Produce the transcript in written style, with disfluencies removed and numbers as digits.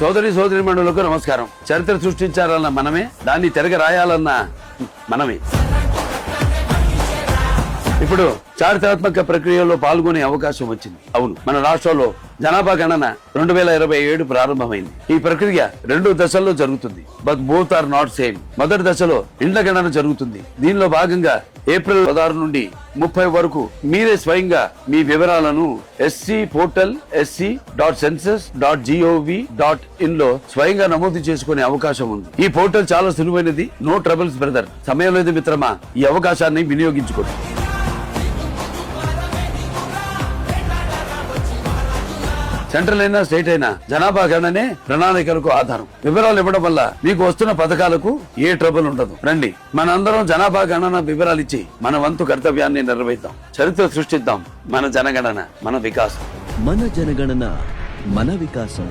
సోదరీమణులకు నమస్కారం. చరిత్ర సృష్టించాలన్న మనమే, దాన్ని తిరగ రాయాలన్న మనమే. ఇప్పుడు చారిత్రాత్మక ప్రక్రియలో పాల్గొనే అవకాశం వచ్చింది. అవును, మన రాష్ట్రంలో జనాభా గణన 2027 ప్రారంభమైంది. ఈ ప్రక్రియ 2 దశల్లో జరుగుతుంది. But both are not same. మొదటి దశలో ఇండ్ల గణన జరుగుతుంది. దీనిలో భాగంగా ఏప్రిల్ 16 నుండి 30 వరకు మీరే స్వయంగా మీ వివరాలను SC పోర్టల్ sc.census.gov.in లో స్వయంగా నమోదు చేసుకునే అవకాశం ఉంది. ఈ పోర్టల్ చాలా సులువైనది. No troubles brother. సమయం లేదు మిత్రమా, ఈ అవకాశాన్ని వినియోగించుకోండి. సెంట్రల్ అయినా స్టేట్ అయినా జనాభా గణనే ప్రణాళికలకు ఆధారం. వివరాలు ఇవ్వడం వల్ల మీకు వస్తున్న పథకాలకు ఏ ట్రబుల్ ఉండదు. రండి, మనందరం జనాభా గణన వివరాలు ఇచ్చి మన వంతు కర్తవ్యాన్ని నిర్వహిద్దాం. చరిత్ర సృష్టిద్దాం. మన జనగణన, మన వికాసం. మన జనగణన, మన వికాసం.